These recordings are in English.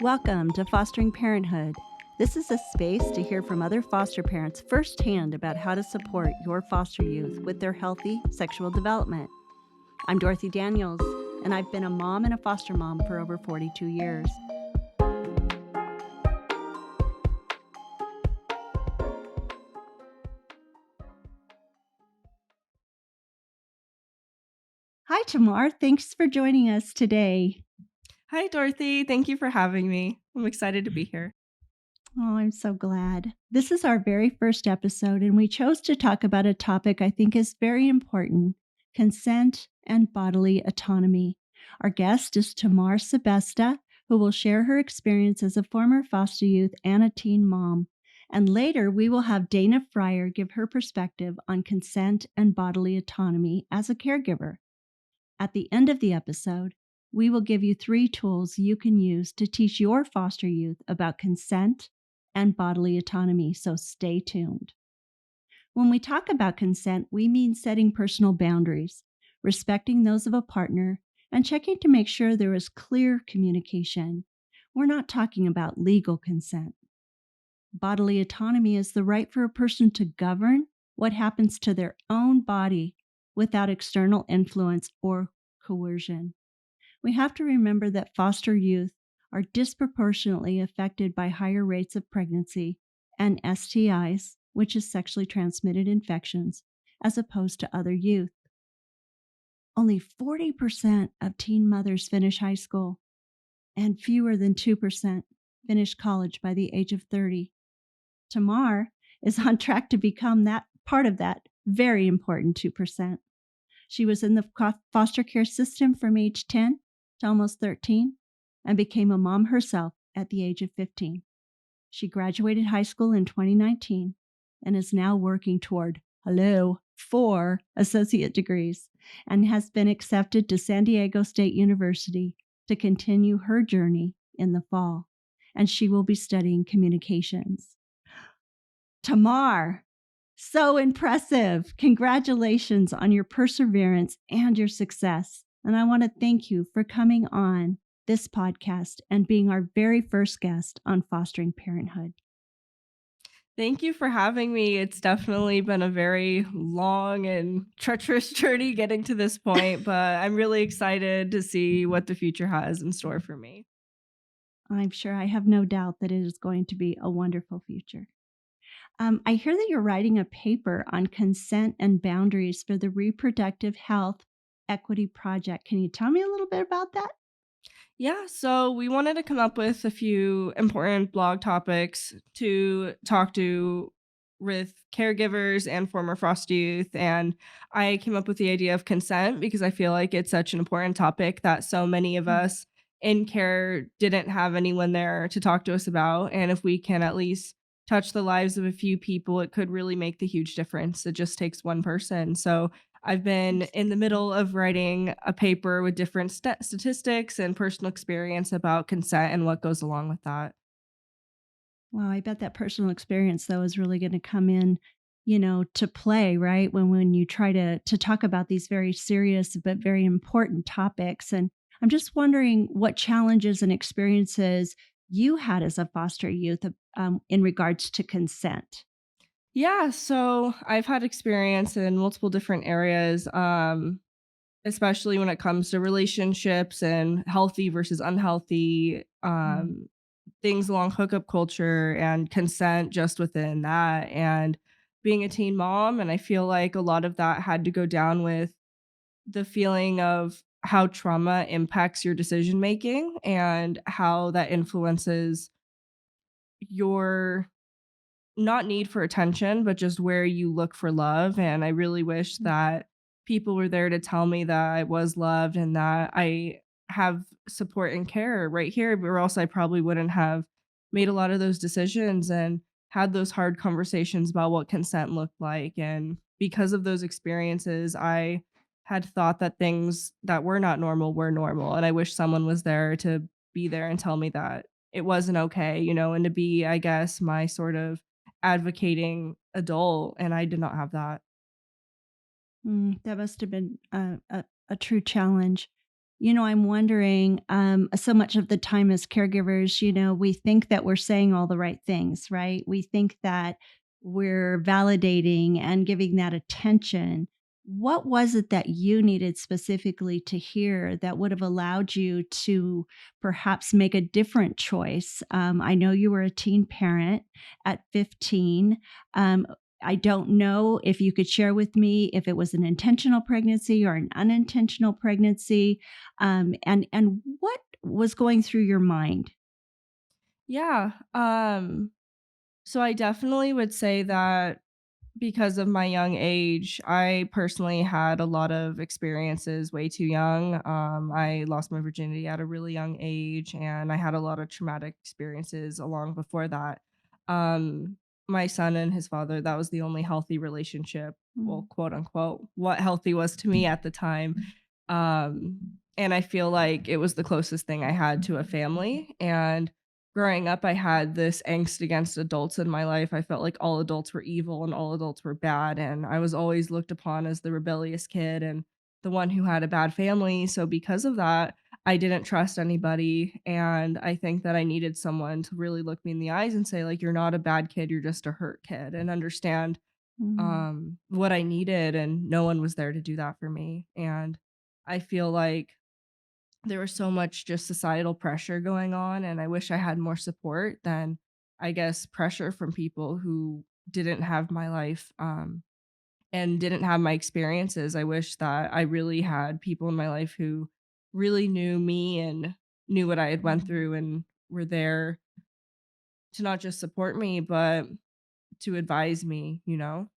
Welcome to Fostering Parenthood. This is a space to hear from other foster parents firsthand about how to support your foster youth with their healthy sexual development. I'm Dorothy Daniels, and I've been a mom and a foster mom for over 42 years. Hi, Tamar. Thanks for joining us today. Hi, Dorothy. Thank you for having me. I'm excited to be here. Oh, I'm so glad. This is our very first episode, and we chose to talk about a topic I think is very important: consent and bodily autonomy. Our guest is Tamar Sebesta, who will share her experience as a former foster youth and a teen mom. And later, we will have Dayna Freier give her perspective on consent and bodily autonomy as a caregiver. At the end of the episode, we will give you 3 tools you can use to teach your foster youth about consent and bodily autonomy, so stay tuned. When we talk about consent, we mean setting personal boundaries, respecting those of a partner, and checking to make sure there is clear communication. We're not talking about legal consent. Bodily autonomy is the right for a person to govern what happens to their own body without external influence or coercion. We have to remember that foster youth are disproportionately affected by higher rates of pregnancy and STIs, which is sexually transmitted infections, as opposed to other youth. Only 40% of teen mothers finish high school, and fewer than 2% finish college by the age of 30. Tamar is on track to become that part of that very important 2%. She was in the foster care system from age 10 to almost 13 and became a mom herself at the age of 15. She graduated high school in 2019 and is now working toward, 4 associate degrees, and has been accepted to San Diego State University to continue her journey in the fall. And she will be studying communications. Tamar, so impressive. Congratulations on your perseverance and your success. And I want to thank you for coming on this podcast and being our very first guest on Fostering Parenthood. Thank you for having me. It's definitely been a very long and treacherous journey getting to this point, but I'm really excited to see what the future has in store for me. I'm sure I have no doubt that it is going to be a wonderful future. I hear that you're writing a paper on consent and boundaries for the Reproductive Health Equity Project. Can you tell me a little bit about that? Yeah, so we wanted to come up with a few important blog topics to talk to with caregivers and former foster youth. And I came up with the idea of consent because I feel like it's such an important topic that so many of Mm. us in care didn't have anyone there to talk to us about. And if we can at least touch the lives of a few people, it could really make the huge difference. It just takes one person. So I've been in the Absolutely. middle of writing a paper with different statistics and personal experience about consent and what goes along with that. Wow, I bet that personal experience though is really going to come in, to play, right? When you try to talk about these very serious but very important topics. And I'm just wondering what challenges and experiences you had as a foster youth in regards to consent. Yeah, so I've had experience in multiple different areas, especially when it comes to relationships and healthy versus unhealthy Mm. things along hookup culture and consent just within that. And being a teen mom, and I feel like a lot of that had to go down with the feeling of how trauma impacts your decision making and how that influences your not need for attention, but just where you look for love. And I really wish that people were there to tell me that I was loved and that I have support and care right here, or else I probably wouldn't have made a lot of those decisions and had those hard conversations about what consent looked like. And because of those experiences, I had thought that things that were not normal were normal. And I wish someone was there to be there and tell me that it wasn't okay, and to be, I guess, my sort of advocating adult, and I did not have that. That must have been a true challenge. I'm wondering, so much of the time as caregivers, we think that we're saying all the right things, right? We think that we're validating and giving that attention. What was it that you needed specifically to hear that would have allowed you to perhaps make a different choice? I know you were a teen parent at 15. Um, I don't know if you could share with me if it was an intentional pregnancy or an unintentional pregnancy, and what was going through your mind? Yeah, so I definitely would say that because of my young age, I personally had a lot of experiences way too young. I lost my virginity at a really young age, and I had a lot of traumatic experiences along before that. Um, my son and his father, that was the only healthy relationship, well, Mm, quote unquote, what healthy was to me at the time. And I feel like it was the closest thing I had to a family. And growing up, I had this angst against adults in my life. I felt like all adults were evil and all adults were bad, and I was always looked upon as the rebellious kid and the one who had a bad family. So because of that, I didn't trust anybody, and I think that I needed someone to really look me in the eyes and say like, "You're not a bad kid, you're just a hurt kid," and understand mm, what I needed, and no one was there to do that for me. And I feel like there was so much just societal pressure going on, and I wish I had more support than, I guess, pressure from people who didn't have my life, and didn't have my experiences. I wish that I really had people in my life who really knew me and knew what I had went mm. through and were there to not just support me, but to advise me, you know?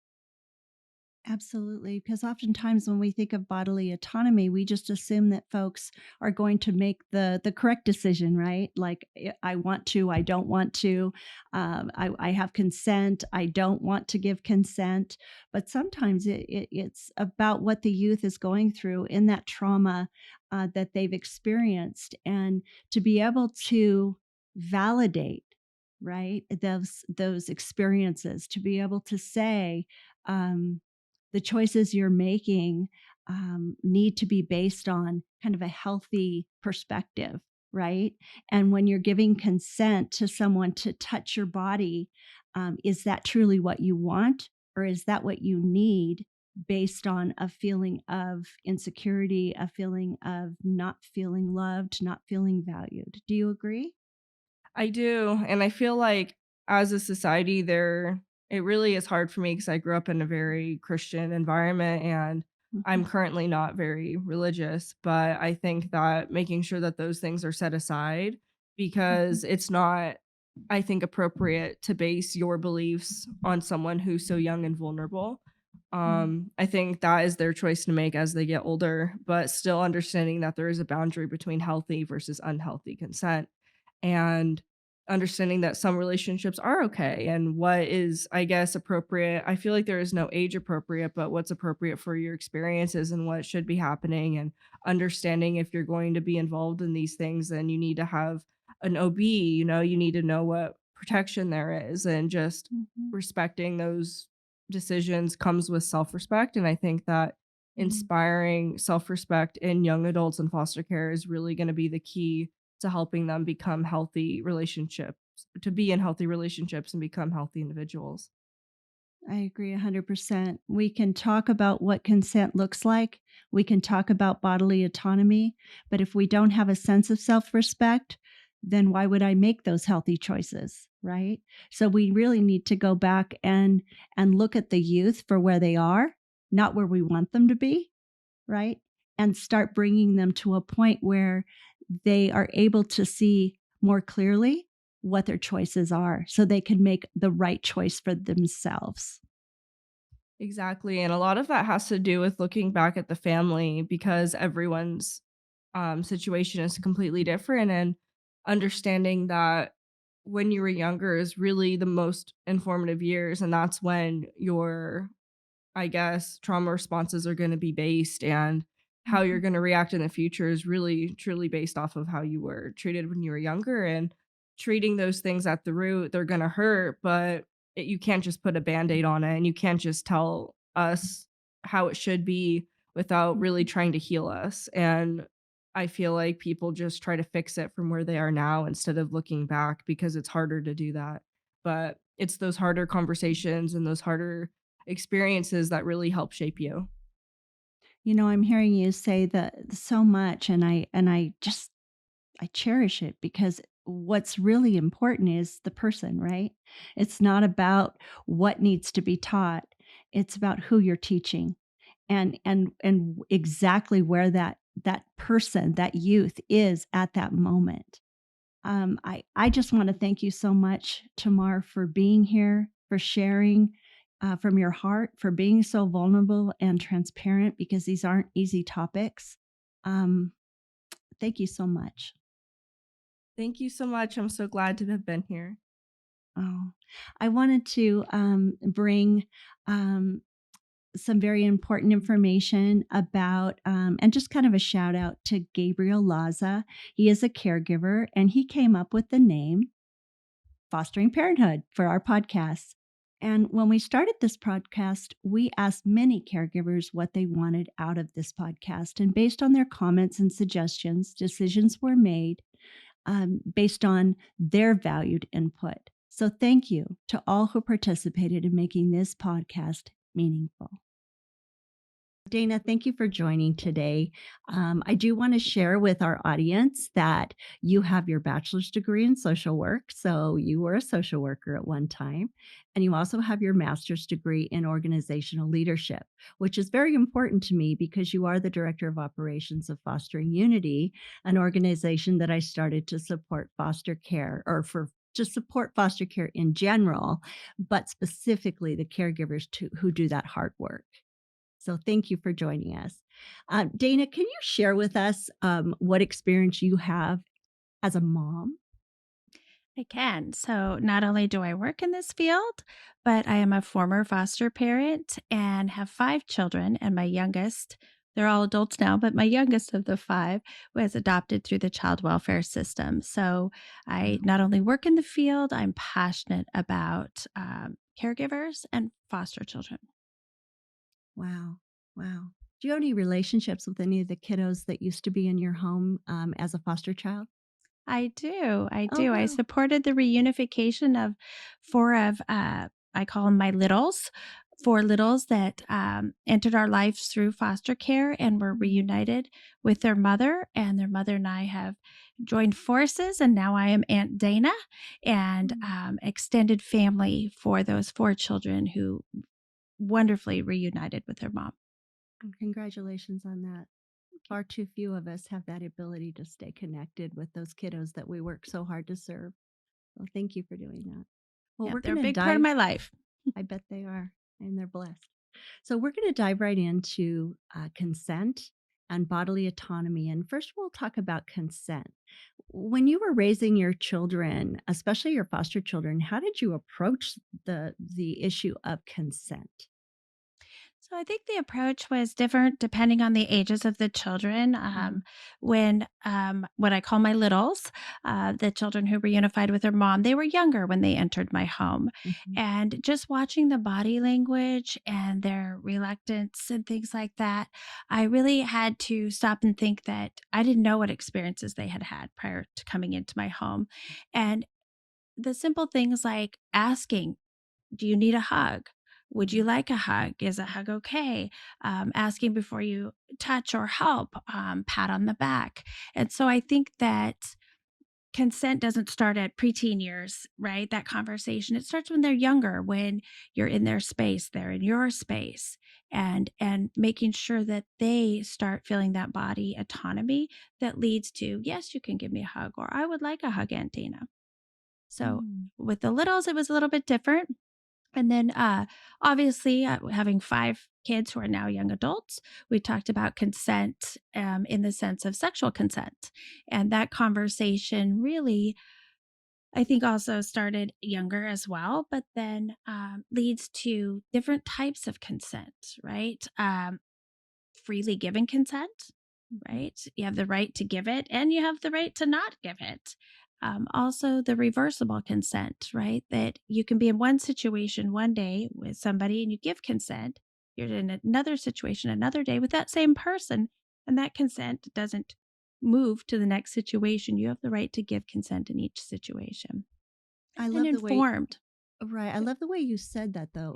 Absolutely, because oftentimes when we think of bodily autonomy, we just assume that folks are going to make the correct decision, right? Like, I want to, I don't want to, I have consent, I don't want to give consent. But sometimes it's about what the youth is going through in that trauma that they've experienced, and to be able to validate, right, those experiences, to be able to say. The choices you're making need to be based on kind of a healthy perspective, right? And when you're giving consent to someone to touch your body, is that truly what you want, or is that what you need based on a feeling of insecurity, a feeling of not feeling loved, not feeling valued? Do you agree? I do, and I feel like as a society there it really is hard for me because I grew up in a very Christian environment, and Mhm, I'm currently not very religious, but I think that making sure that those things are set aside mhm, because it's not, I think, appropriate to base your beliefs on someone who's so young and vulnerable. mm, I think that is their choice to make as they get older, but still understanding that there is a boundary between healthy versus unhealthy consent, and understanding that some relationships are okay and what is, I guess, appropriate. I feel like there is no age appropriate, but what's appropriate for your experiences and what should be happening, and understanding if you're going to be involved in these things, then you need to have an OB, you need to know what protection there is, and just mhm, respecting those decisions comes with self-respect. And I think that mhm. inspiring self-respect in young adults in foster care is really going to be the key to helping them become healthy relationships, to be in healthy relationships and become healthy individuals. I agree 100%. We can talk about what consent looks like. We can talk about bodily autonomy. But if we don't have a sense of self respect, then why would I make those healthy choices? Right. So we really need to go back and look at the youth for where they are, not where we want them to be. Right. And start bringing them to a point where they are able to see more clearly what their choices are so they can make the right choice for themselves. Exactly, and a lot of that has to do with looking back at the family because everyone's, situation is completely different, and understanding that when you were younger is really the most informative years, and that's when your, I guess, trauma responses are gonna be based, and how you're Mhm, gonna react in the future is really truly based off of how you were treated when you were younger, and treating those things at the root, they're gonna hurt, but you can't just put a Band-Aid on it, and you can't just tell us how it should be without really mhm. trying to heal us. And I feel like people just try to fix it from where they are now instead of looking back because it's harder to do that. But it's those harder conversations and those harder experiences that really help shape you. I'm hearing you say that so much, and I cherish it because what's really important is the person, right? It's not about what needs to be taught. It's about who you're teaching and exactly where that person, that youth is at that moment. I just want to thank you so much, Tamar, for being here, for sharing from your heart, for being so vulnerable and transparent because these aren't easy topics. Um, Thank you so much. Thank you so much. I'm so glad to have been here. Oh, I wanted to bring um, some very important information about, and just kind of a shout out to Gabriel Laza. He is a caregiver and he came up with the name Fostering Parenthood for our podcast. And when we started this podcast, we asked many caregivers what they wanted out of this podcast. And based on their comments and suggestions, decisions were made based on their valued input. So thank you to all who participated in making this podcast meaningful. Dayna, thank you for joining today. I do want to share with our audience that you have your bachelor's degree in social work. So you were a social worker at one time. And you also have your master's degree in organizational leadership, which is very important to me because you are the director of operations of Fostering Unity, an organization that I started to support foster care or for to support foster care in general, but specifically the caregivers who do that hard work. So thank you for joining us. Dayna, can you share with us what experience you have as a mom? I can. So, not only do I work in this field, but I am a former foster parent and have 5 children. And my youngest, they're all adults now, but my youngest of the 5 was adopted through the child welfare system. So, I Wow. not only work in the field, I'm passionate about caregivers and foster children. Wow. Wow. Do you have any relationships with any of the kiddos that used to be in your home as a foster child? I do. I Oh, do. I wow. supported the reunification of 4 of, I call them my littles, 4 littles that entered our lives through foster care and were Mm, reunited with their mother. And their mother and I have joined forces. And now I am Aunt Dana and mm. extended family for those 4 children who wonderfully reunited with their mom. Congratulations on that. Far too few of us have that ability to stay connected with those kiddos that we work so hard to serve. Well, thank you for doing that. Well, Yeah, we're they're going a to big part of dive. my life. I bet they are, and they're blessed. So, we're going to dive right into consent and bodily autonomy. And first, we'll talk about consent. When you were raising your children, especially your foster children, how did you approach the issue of consent? So I think the approach was different depending on the ages of the children. Mhm, When what I call my littles, the children who reunified with their mom, they were younger when they entered my home, mhm, and just watching the body language and their reluctance and things like that, I really had to stop and think that I didn't know what experiences they had had prior to coming into my home, and the simple things like asking, do you need a hug? Would you mhm, like a hug? Is a hug okay? Asking before you touch or help, pat on the back. And so I think that consent doesn't start at preteen years, right? That conversation. It starts when they're younger, when you're in their space, they're in your space, and making sure that they start feeling that body autonomy that leads to, yes, you can give me a hug, or I would like a hug, Aunt Dana. So mm, with the littles, it was a little bit different, and then, obviously, having 5 kids who are now young adults, we talked about consent in the sense of sexual consent. And that conversation really, I think, also started younger as well, but then leads to different types of consent, right? Freely given consent, mhm, right? You have the right to give it and you have the right to not give it. Also, the reversible consent, right? That you can be in one situation one day with somebody and you give consent. You're in another situation another day with that same person, and that consent doesn't move to the next situation, you have the right to give consent in each situation I and love the way informed. right, I love the way you said that though,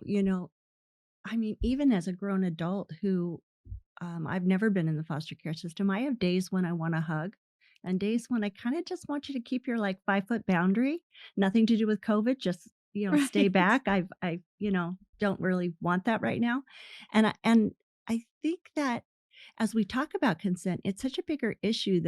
I mean, even as a grown adult who I've never been in the foster care system. I have days when I want to hug and days when I kind of just want you to keep your like 5 foot boundary. Nothing to do with COVID, just, stay Right. back. Don't really want that right now. And I think that as we talk about consent, it's such a bigger issue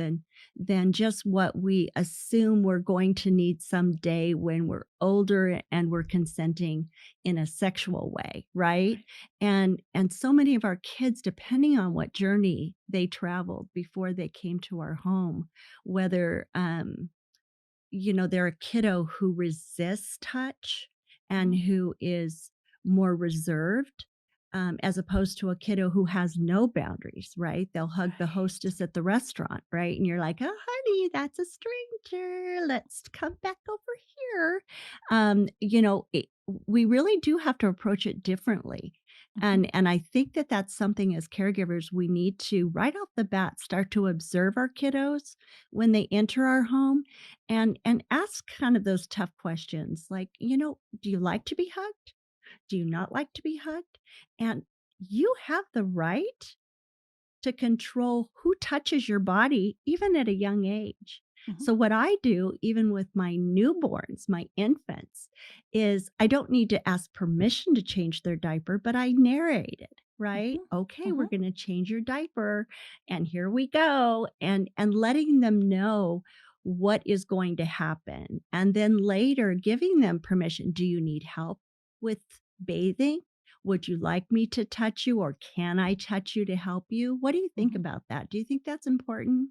than just what we assume we're going to need someday when we're older and we're consenting in a sexual way, right? Right. And so many of our kids, depending on what journey they traveled before they came to our home, whether they're a kiddo who resists touch and Mhm. who is more reserved, as opposed to a kiddo who has no boundaries, right? They'll hug the Right. hostess at the restaurant, right? And you're like, oh, honey, that's a stranger. Let's come back over here. We really do have to approach it differently. Mhm. And I think that that's something as caregivers we need to right off the bat start to observe our kiddos when they enter our home and ask kind of those tough questions like, do you like to be hugged? Do you not like to be hugged? And you have the right to control who touches your body, even at a young age. Mhm. So, what I do, even with my newborns, my infants, is I don't need to ask permission to change their diaper, but I narrate it, right? Mhm. Okay, we're Mhm. going to change your diaper, and here we go. And letting them know what is going to happen. And then later giving them permission. Do you need help with bathing? Would you like me to touch you or can I touch you to help you? What do you think Mhm. about that? Do you think that's important?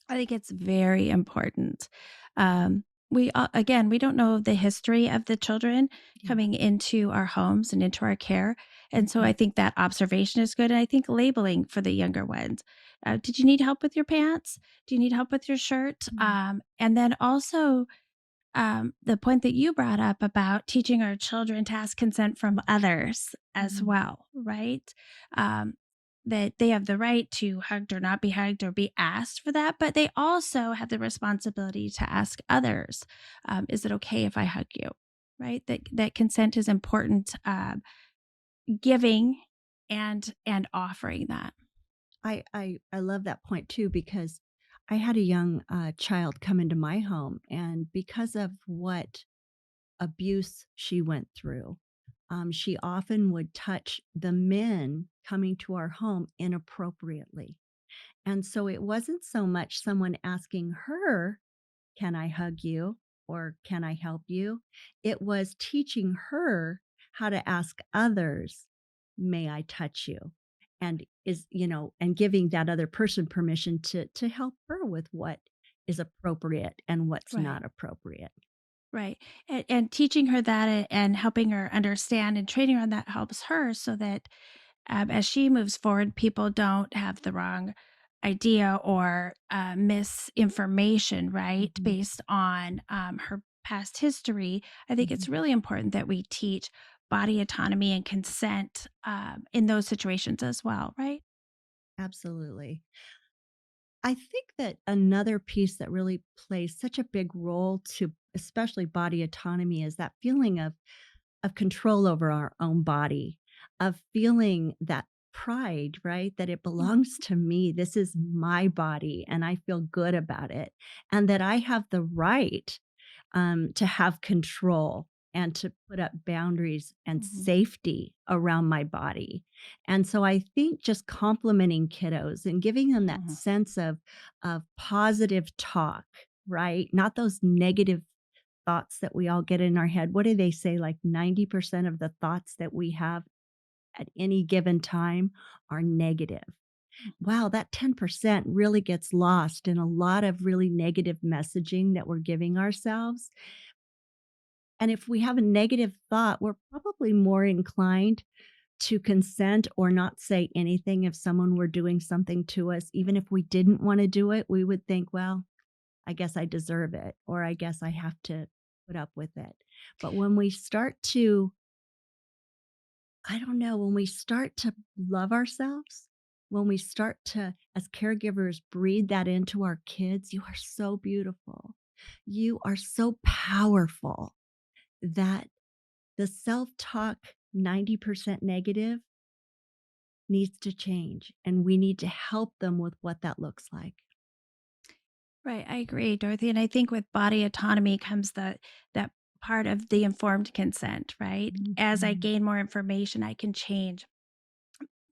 I think it's very important. Again, we don't know the history of the children Yeah. coming into our homes and into our care. And so I Mhm. think that observation is good. And I think labeling for the younger ones. Did you need help with your pants? Do you need help with your shirt? Mm. And then also the point that you brought up about teaching our children to ask consent from others as Mhm. well, right? Um, that they have the right to hugged or not be hugged or be asked for that, but they also have the responsibility to ask others, "Is it okay if I hug you?" Right? That consent is important. Giving and offering that. I love that point too because I had a young child come into my home, and because of what abuse she went through, she often would touch the men coming to our home inappropriately. And so it wasn't so much someone asking her, "Can I hug you?" or "Can I help you?" It was teaching her how to ask others, "May I touch you?" And giving that other person permission to help her with what is appropriate and what's Right. not appropriate. Right. And teaching her that and helping her understand and training her on that helps her so that as she moves forward, people don't have the wrong idea or misinformation, right? Mhm. Based on her past history. I think it's Mhm. really important that we teach body autonomy and consent in those situations as well, right? Absolutely. I think that another piece that really plays such a big role to especially body autonomy is that feeling of control over our own body, of feeling that pride, right? That it Mhm. belongs to me. This is my body and I feel good about it. And that I have the right to have control and to put up boundaries and Mhm. safety around my body. And so I think just complimenting kiddos and giving them that Mhm. sense of positive talk, right? Not those negative thoughts that we all get in our head. What do they say? Like 90% of the thoughts that we have at any given time are negative. Mhm. Wow, that 10% really gets lost in a lot of really negative messaging that we're giving ourselves. And if we have a negative thought, we're probably more inclined to consent or not say anything if someone were doing something to us. Even if we didn't want to do it, we would think, well, I guess I deserve it, or I guess I have to put up with it. But when we start to, I don't know, when we start to love ourselves, when we start to, as caregivers, breathe that into our kids, you are so beautiful. You are so powerful that the self talk 90% negative needs to change. And we need to help them with what that looks like. Right, I agree, Dorothy, and I think with body autonomy comes that part of the informed consent, right? As I Mhm, gain more information, I can change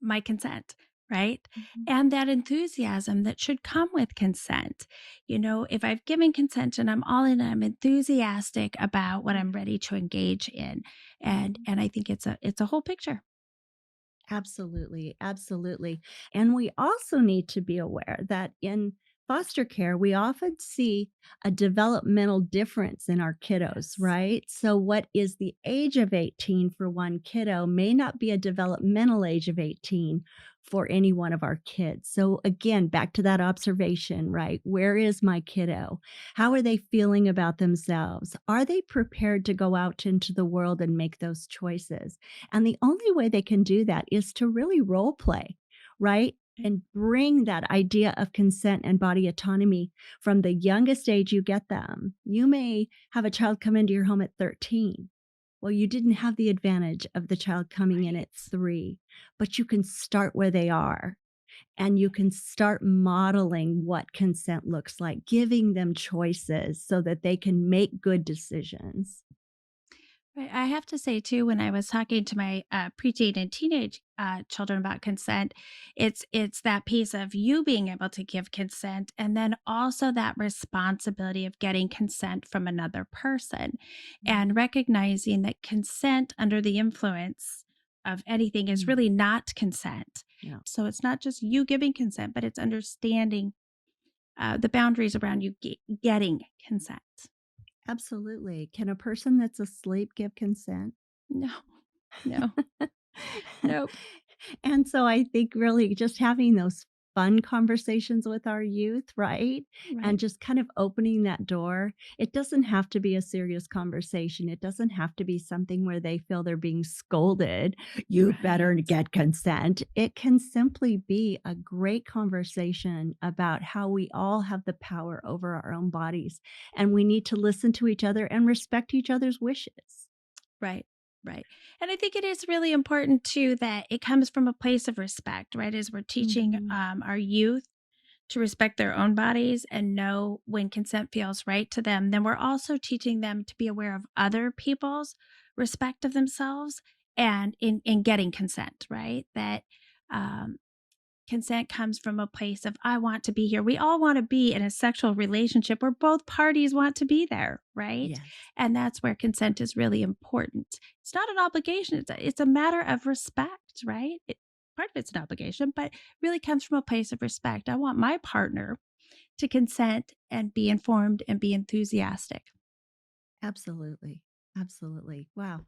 my consent, right? mhm, And that enthusiasm that should come with consent. If I've given consent and I'm all in, I'm enthusiastic about what yeah, I'm ready to engage in. And mhm. and I think it's a whole picture. Absolutely, absolutely. And we also need to be aware that in foster care, we often see a developmental difference in our kiddos, Yes. right? So, what is the age of 18 for one kiddo may not be a developmental age of 18 for any one of our kids. So, again, back to that observation, right? Where is my kiddo? How are they feeling about themselves? Are they prepared to go out into the world and make those choices? And the only way they can do that is to really role play, right? And bring that idea of consent and body autonomy from the youngest age you get them. You may have a child come into your home at 13. Well, you didn't have the advantage of the child coming in Right. at 3, but you can start where they are and you can start modeling what consent looks like, giving them choices so that they can make good decisions. Right. I have to say too, when I was talking to my preteen and teenage children about consent, it's that piece of you being able to give consent, and then also that responsibility of getting consent from another person, and Mhm. recognizing that consent under the influence of anything is Mm, really not consent. yeah. So it's not just you giving consent, but it's understanding the boundaries around you getting consent. Absolutely. Can a person that's asleep give consent? No, no, nope. And so I think really just having those fun conversations with our youth, right? And Right. just kind of opening that door. It doesn't have to be a serious conversation. It doesn't have to be something where they feel they're being scolded. You better Right. get consent. It can simply be a great conversation about how we all have the power over our own bodies and we need to listen to each other and respect each other's wishes. Right. Right. And I think it is really important too that it comes from a place of respect, right? As we're teaching Mhm. our youth to respect their own bodies and know when consent feels right to them, then we're also teaching them to be aware of other people's respect of themselves and in getting consent, right? That um, consent comes from a place of, I want to be here. We all want to be in a sexual relationship where both parties want to be there, right? Yes. And that's where consent is really important. It's not an obligation, it's a matter of respect, right? Part of it's an obligation, but really comes from a place of respect. I want my partner to consent and be informed and be enthusiastic. Absolutely. Absolutely. Wow.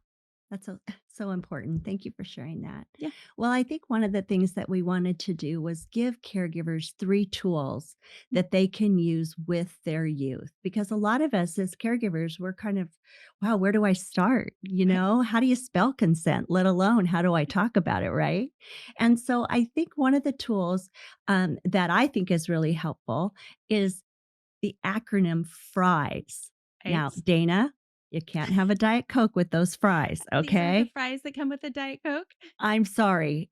That's so important. Thank you for sharing that. Yeah. Well, I think one of the things that we wanted to do was give caregivers 3 tools that they can use with their youth because a lot of us as caregivers, we're kind of, wow, where do I start? Right. How do you spell consent, let alone how do I talk about it, right? And so I think one of the tools that I think is really helpful is the acronym FRIES. Right. Now, Dana, you can't have a Diet Coke with those fries, These are the okay? fries that come with a Diet Coke. I'm sorry,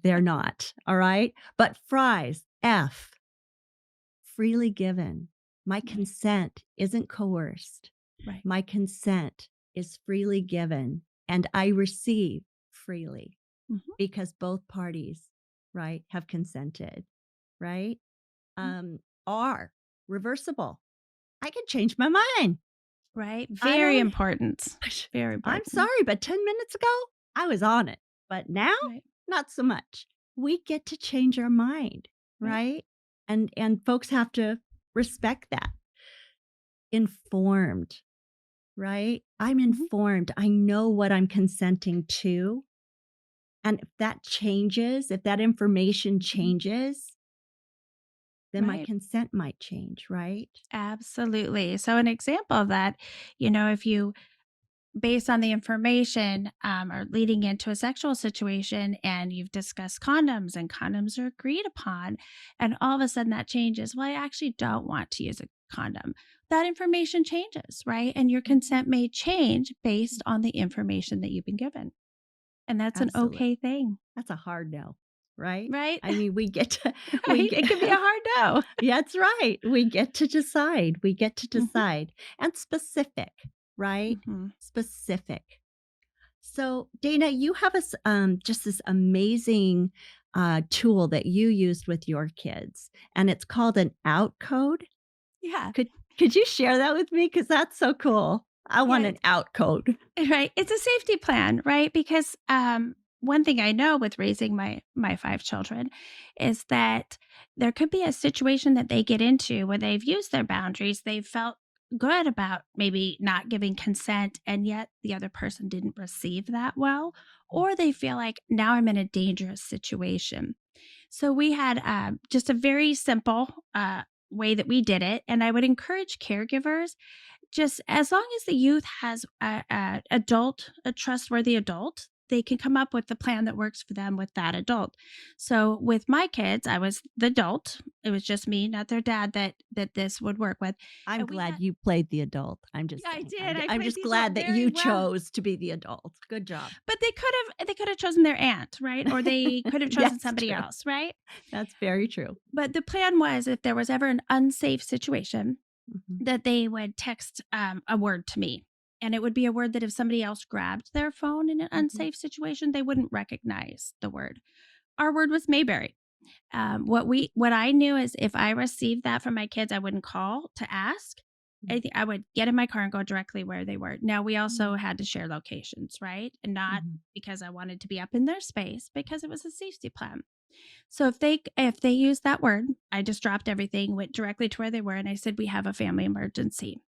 they're not, all right? But fries, F, freely given. My Right. consent isn't coerced. Right. My consent is freely given, and I receive freely Mhm. because both parties, right, have consented, right? Mm. R, reversible. I can change my mind. Right. I Very don't important. Very I'm important. sorry, but 10 minutes ago, I was on it. But now, Right. not so much. We get to change our mind, Right. right? And folks have to respect that. Informed, right? I'm Mhm. informed. I know what I'm consenting to. And if that changes, if that information Mhm. changes, then my Right. consent might change, right? Absolutely. So an example of that, if you based on the information or leading into a sexual situation, and you've discussed condoms and condoms are agreed upon, and all of a sudden that changes. Well, I actually don't want to use a condom. That information changes, right? And your Mhm. consent may change based on the information that you've been given. And that's an Absolutely. okay thing, That's a hard no, right? right? I mean, we get to we Right? get It can be a hard no. Yeah, that's right. We get to decide. We get to Mhm, decide. And specific, right? mhm. Specific. So, Dana, you have just this amazing tool that you used with your kids, and it's called an out code. Yeah. Could could you share that with me? Because that's so cool. I want Yeah. an out code. Right. It's a safety plan, right? Because one thing I know with raising my 5 children is that there could be a situation that they get into where they've used their boundaries, they've felt good about maybe not giving consent, and yet the other person didn't receive that well, or they feel like now I'm in a dangerous situation. So we had just a very simple way that we did it, and I would encourage caregivers, just as long as the youth has a trustworthy adult, they can come up with the plan that works for them with that adult. So with my kids, I was the adult. It was just me, not their dad, that this would work with. I'm And we glad had you played the adult. I'm just Yeah, I saying. did. I I'm played just the adult glad that very you well. chose to be the adult. Good job. But they could have chosen their aunt, right? Or they could have chosen Yes, somebody true. else, right? That's very true. But the plan was, if there was ever an unsafe situation, Mhm, that they would text a word to me. And it would be a word that if somebody else grabbed their phone in an mhm. unsafe situation, they wouldn't recognize the word. Our word was Mayberry. What I knew is if I received that from my kids, I wouldn't call to ask. Mm, I would get in my car and go directly where they were. Now we also mm, had to share locations, right? And not mhm. because I wanted to be up in their space, because it was a safety plan. So if they used that word, I just dropped everything, went directly to where they were, and I said, "We have a family emergency.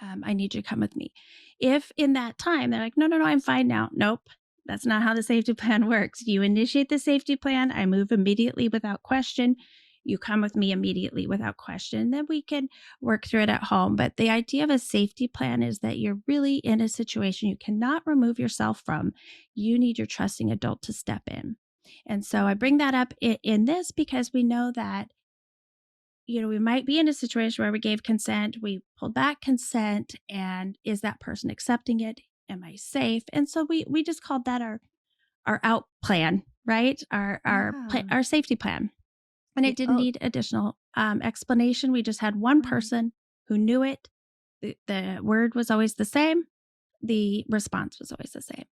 I need you to come with me." If in that time they're like, "No, no, no, I'm fine now." Nope, that's not how the safety plan works. You initiate the safety plan. I move immediately without question. You come with me immediately without question. Then we can work through it at home. But the idea of a safety plan is that you're really in a situation you cannot remove yourself from. You need your trusting adult to step in. And so I bring that up in this because we know that, we might be in a situation where we gave consent, we pulled back consent, and is that person accepting it? Am I safe? And so we just called that our out plan, right? Yeah. Our safety plan, and Yeah. it didn't Oh, need additional explanation. We just had one right. person who knew it. The word was always the same. The response was always the same.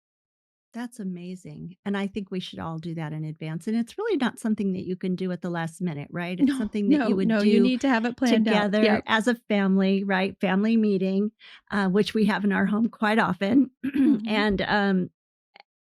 That's amazing. And I think we should all do that in advance. And it's really not something that you can do at the last minute, right? It's No, something that you no, would no. You do need to have it planned out. together Yep. as a family, right? Family meeting, which we have in our home quite often. Hmm. And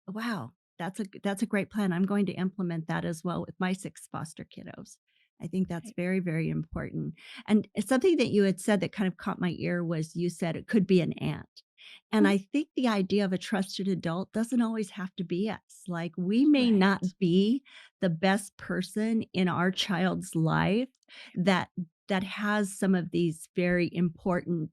wow, that's a great plan. I'm going to implement that as well with my 6 foster kiddos. I think that's Right. very, very important. And something that you had said that kind of caught my ear was you said it could be an aunt. And Mhm. I think the idea of a trusted adult doesn't always have to be us. Like, we may not Right. be the best person in our child's life that has some of these very important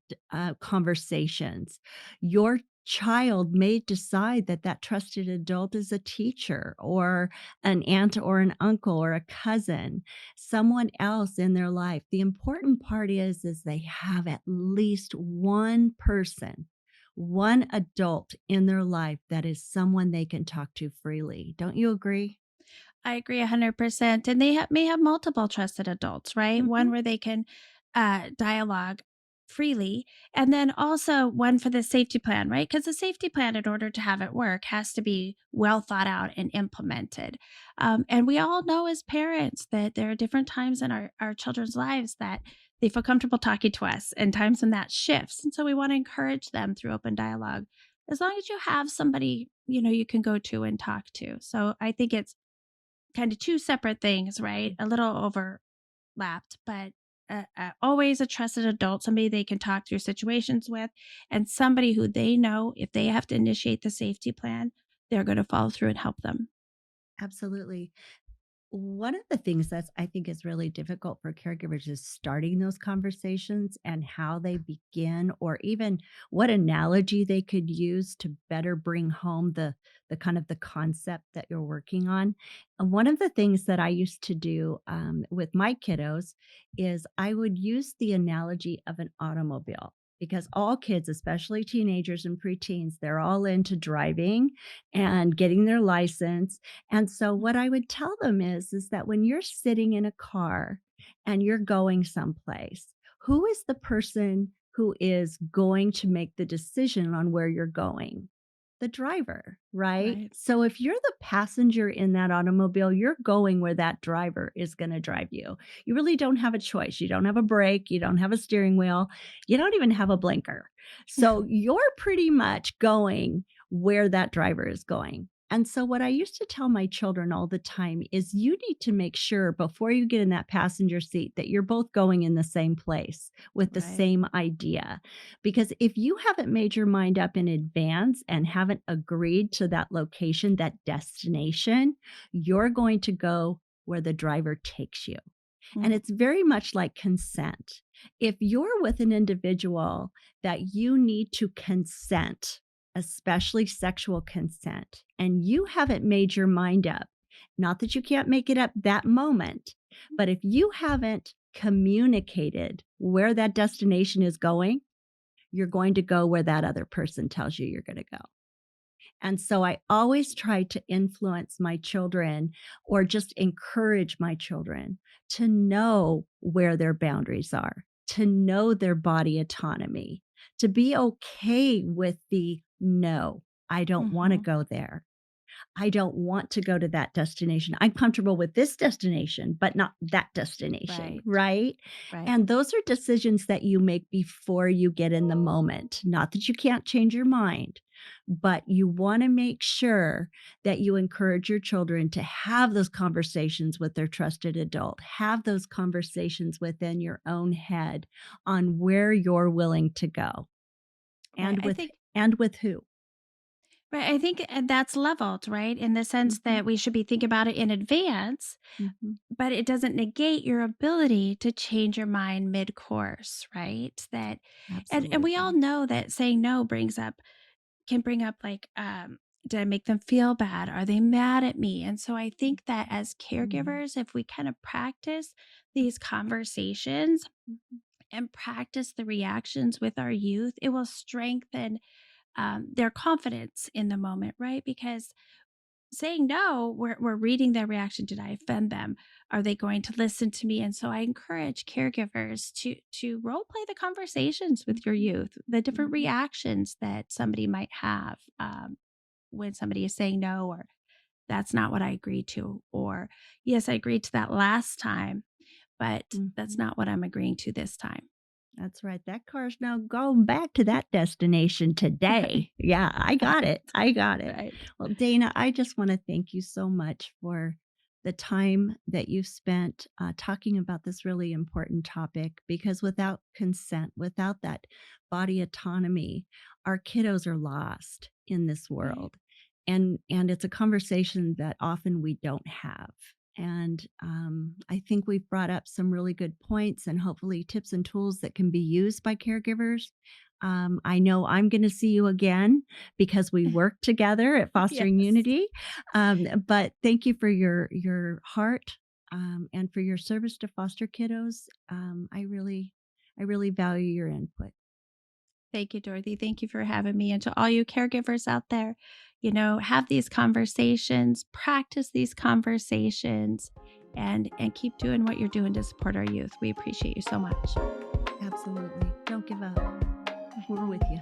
conversations. Your child may decide that that trusted adult is a teacher or an aunt or an uncle or a cousin, someone else in their life. The important part is they have at least one person, one adult in their life that is someone they can talk to freely. Don't you agree? I agree 100%. And they may have multiple trusted adults, right? One Mhm. where they can dialogue freely. And then also one for the safety plan, right? Because the safety plan, in order to have it work, has to be well thought out and implemented. And we all know as parents that there are different times in our children's lives that they feel comfortable talking to us, and times when that shifts. And so we want to encourage them through open dialogue, as long as you have somebody, you can go to and talk to. So I think it's kind of two separate things, right? A little overlapped, but always a trusted adult, somebody they can talk through situations with, and somebody who they know if they have to initiate the safety plan, they're going to follow through and help them. Absolutely. One of the things that's I think is really difficult for caregivers is starting those conversations and how they begin, or even what analogy they could use to better bring home the kind of the concept that you're working on. And one of the things that I used to do with my kiddos is I would use the analogy of an automobile, because all kids, especially teenagers and preteens, they're all into driving and getting their license. And so what I would tell them is that when you're sitting in a car and you're going someplace, who is the person who is going to make the decision on where you're going? The driver, right? Right. So if you're the passenger in that automobile, you're going where that driver is going to drive you. You really don't have a choice. You don't have a brake, you don't have a steering wheel, you don't even have a blinker. So you're pretty much going where that driver is going. And so, what I used to tell my children all the time is you need to make sure before you get in that passenger seat that you're both going in the same place with the Right. same idea. Because if you haven't made your mind up in advance and haven't agreed to that location, that destination, you're going to go where the driver takes you. And Mm. it's very much like consent. If you're with an individual that you need to consent, especially sexual consent, and you haven't made your mind up, not that you can't make it up that moment, but if you haven't communicated where that destination is going, you're going to go where that other person tells you you're going to go. And so I always try to influence my children or just encourage my children to know where their boundaries are, to know their body autonomy, to be okay with the no, I don't want to Mhm. go there. I don't want to go to that destination. I'm comfortable with this destination, but not that destination, Right. right? Right. And those are decisions that you make before you get in the moment. Not that you can't change your mind, but you want to make sure that you encourage your children to have those conversations with their trusted adult, have those conversations within your own head on where you're willing to go Right. and I with think who. right. I think that's leveled, right? In the sense Mhm, that we should be thinking about it in advance, mhm. but it doesn't negate your ability to change your mind mid-course, right? That and we all Absolutely. know that saying no brings up can bring up like did I make them feel bad? Are they mad at me? And so I think that as Mhm. caregivers, if we kind of practice these conversations Mhm. and practice the reactions with our youth, it will strengthen their confidence in the moment, right? Because saying no, we're reading their reaction. Did I offend them? Are they going to listen to me? And so I encourage caregivers to role play the conversations with your Mhm. youth, the different Mhm. reactions that somebody might have when somebody is saying no, or that's not what I agreed to, or yes, I agreed to that last time, but that's Mhm. not what I'm agreeing to this time. That's right. That car's now going back to that destination Right. today. Yeah, I got Right. it. I got it. Right. Well, Dana, I just want to thank you so much for the time that you've spent talking about this really important topic, because without consent, without that body autonomy, our kiddos are lost in this Right. world. And it's a conversation that often we don't have. And I think we've brought up some really good points and hopefully tips and tools that can be used by caregivers. I know I'm going to see you again because we work together at Fostering Yes. Unity. But thank you for your heart and for your service to foster kiddos. I really value your input. Thank you, Dorothy. Thank you for having me. And to all you caregivers out there, have these conversations, practice these conversations, and keep doing what you're doing to support our youth. We appreciate you so much. Absolutely. Don't give up. We're with you.